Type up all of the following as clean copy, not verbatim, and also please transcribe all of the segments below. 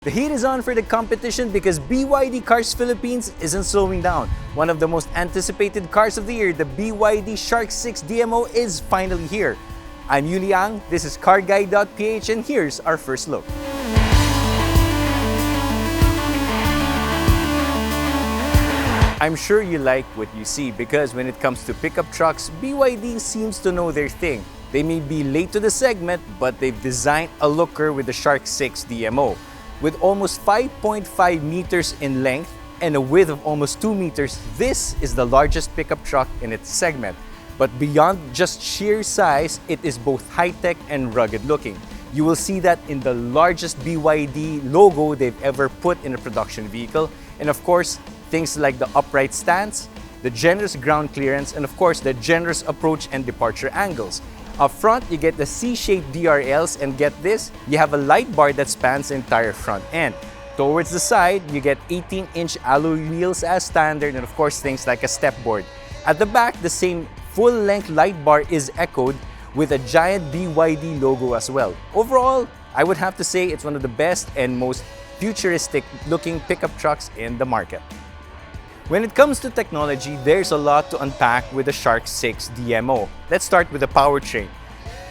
The heat is on for the competition because BYD Cars Philippines isn't slowing down. One of the most anticipated cars of the year, the BYD Shark 6 DMO, is finally here. I'm Yuli Ang, this is CarGuide.PH, and here's our first look. I'm sure you like what you see because when it comes to pickup trucks, BYD seems to know their thing. They may be late to the segment, but they've designed a looker with the Shark 6 DMO. With almost 5.5 meters in length and a width of almost 2 meters, this is the largest pickup truck in its segment. But beyond just sheer size, it is both high-tech and rugged looking. You will see that in the largest BYD logo they've ever put in a production vehicle. And of course, things like the upright stance, the generous ground clearance, and of course, the generous approach and departure angles. Up front, you get the C-shaped DRLs, and get this, you have a light bar that spans the entire front end. Towards the side, you get 18-inch alloy wheels as standard, and of course, things like a step board. At the back, the same full-length light bar is echoed with a giant BYD logo as well. Overall, I would have to say it's one of the best and most futuristic-looking pickup trucks in the market. When it comes to technology, there's a lot to unpack with the Shark 6 DMO. Let's start with the powertrain.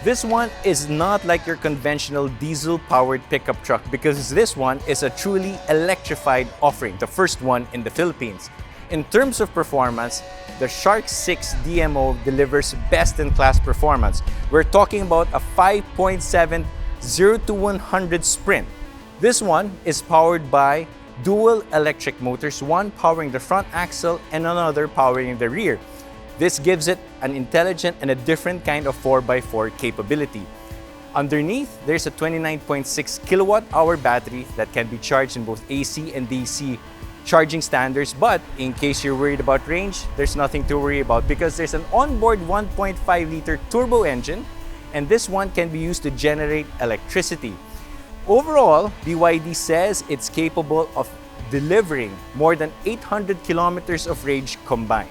This one is not like your conventional diesel-powered pickup truck because this one is a truly electrified offering, the first one in the Philippines. In terms of performance, the Shark 6 DMO delivers best-in-class performance. We're talking about a 5.7 0-100 sprint. This one is powered by dual electric motors, one powering the front axle and another powering the rear. This gives it an intelligent and a different kind of 4x4 capability. Underneath, there's a 29.6 kilowatt-hour battery that can be charged in both AC and DC charging standards, but in case you're worried about range, there's nothing to worry about because there's an onboard 1.5-liter turbo engine, and this one can be used to generate electricity. Overall, BYD says it's capable of delivering more than 800 kilometers of range combined.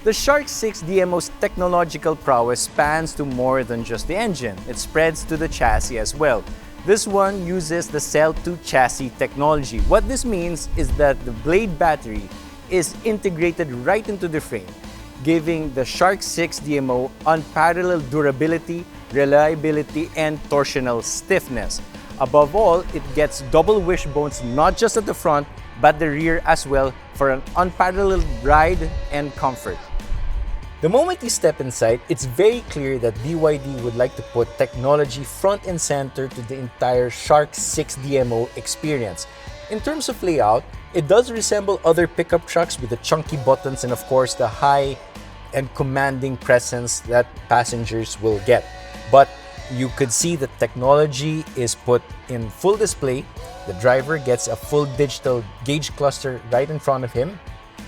The Shark 6 DMO's technological prowess spans to more than just the engine. It spreads to the chassis as well. This one uses the cell-to-chassis technology. What this means is that the blade battery is integrated right into the frame, giving the Shark 6 DMO unparalleled durability, reliability, and torsional stiffness. Above all, it gets double wishbones not just at the front, but the rear as well for an unparalleled ride and comfort. The moment you step inside, it's very clear that BYD would like to put technology front and center to the entire Shark 6 DMO experience. In terms of layout, it does resemble other pickup trucks with the chunky buttons and of course the high and commanding presence that passengers will get. But you could see the technology is put in full display. The driver gets a full digital gauge cluster right in front of him.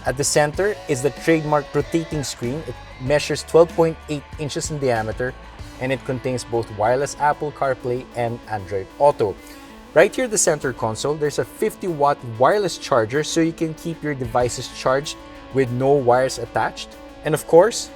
At the center is the trademark rotating screen. It measures 12.8 inches in diameter and it contains both wireless Apple CarPlay and Android Auto. Right here at the center console, there's a 50-watt wireless charger so you can keep your devices charged with no wires attached. And of course,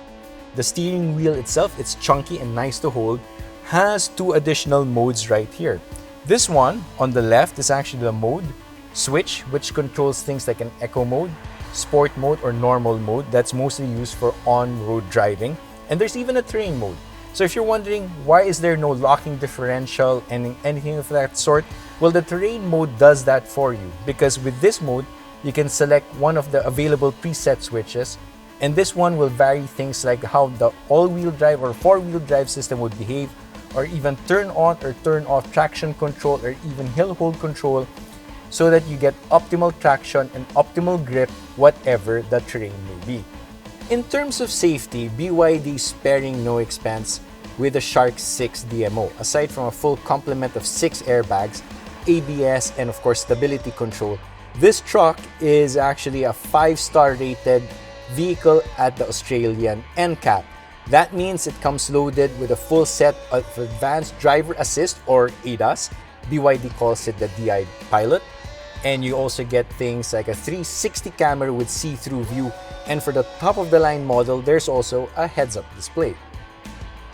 the steering wheel itself, it's chunky and nice to hold, has two additional modes right here. This one on the left is actually the mode switch, which controls things like an eco mode, sport mode, or normal mode. That's mostly used for on-road driving. And there's even a terrain mode. So if you're wondering why is there no locking differential and anything of that sort, well, the terrain mode does that for you because with this mode, you can select one of the available preset switches. And this one will vary things like how the all-wheel drive or four-wheel drive system would behave, or even turn on or turn off traction control or even hill hold control so that you get optimal traction and optimal grip whatever the terrain may be. In terms of safety, BYD is sparing no expense with the Shark 6 DMO. Aside from a full complement of 6 airbags, ABS, and of course stability control, this truck is actually a 5-star rated vehicle at the Australian NCAP. That means it comes loaded with a full set of advanced driver assist or ADAS. BYD calls it the DI Pilot. And you also get things like a 360 camera with see-through view. And for the top of the line model, there's also a heads-up display.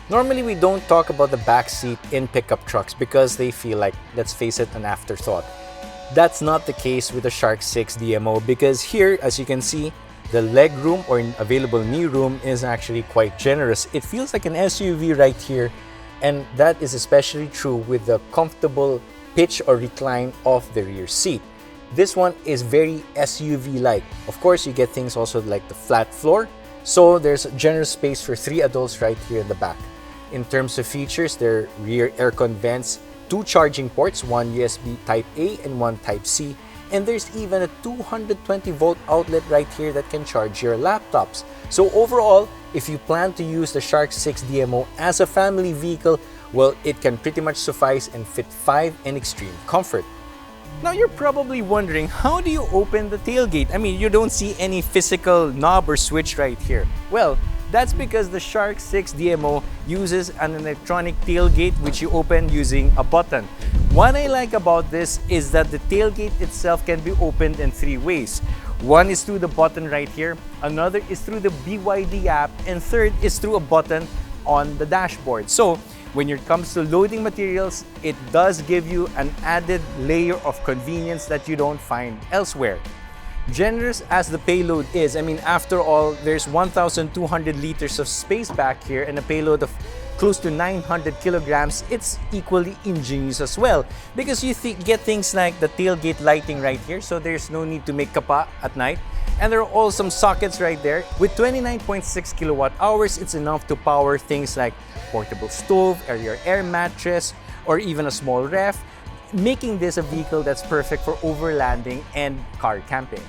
Normally, we don't talk about the back seat in pickup trucks because they feel like, let's face it, an afterthought. That's not the case with the Shark 6 DMO because here, as you can see, the leg room or available knee room is actually quite generous. It feels like an SUV right here, and that is especially true with the comfortable pitch or recline of the rear seat. This one is very SUV-like. Of course, you get things also like the flat floor, so there's generous space for 3 adults right here in the back. In terms of features, there are rear aircon vents, 2 charging ports, one USB Type-A and one Type-C, and there's even a 220-volt outlet right here that can charge your laptops. So overall, if you plan to use the Shark 6 DMO as a family vehicle, well, it can pretty much suffice and fit 5 in extreme comfort. Now you're probably wondering, how do you open the tailgate? I mean, you don't see any physical knob or switch right here. Well, that's because the Shark 6 DMO uses an electronic tailgate which you open using a button. What I like about this is that the tailgate itself can be opened in 3 ways. One is through the button right here, another is through the BYD app, and third is through a button on the dashboard. So when it comes to loading materials, it does give you an added layer of convenience that you don't find elsewhere. Generous as the payload is, I mean, after all, there's 1,200 liters of space back here and a payload of close to 900 kilograms. It's equally ingenious as well because you get things like the tailgate lighting right here, so there's no need to make kapa at night. And there are all some sockets right there. With 29.6 kilowatt hours, it's enough to power things like portable stove, or your air mattress, or even a small ref, making this a vehicle that's perfect for overlanding and car camping.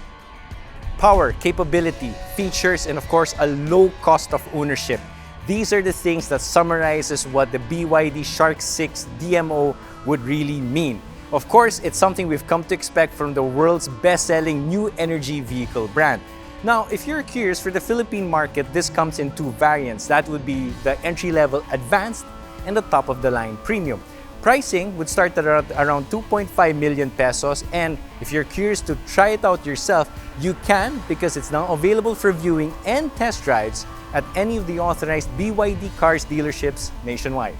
Power, capability, features, and of course, a low cost of ownership. These are the things that summarizes what the BYD Shark 6 DMO would really mean. Of course, it's something we've come to expect from the world's best-selling new energy vehicle brand. Now, if you're curious, for the Philippine market, this comes in 2 variants. That would be the entry-level Advanced and the top-of-the-line Premium. Pricing would start at around 2.5 million pesos, and if you're curious to try it out yourself, you can because it's now available for viewing and test drives at any of the authorized BYD Cars dealerships nationwide.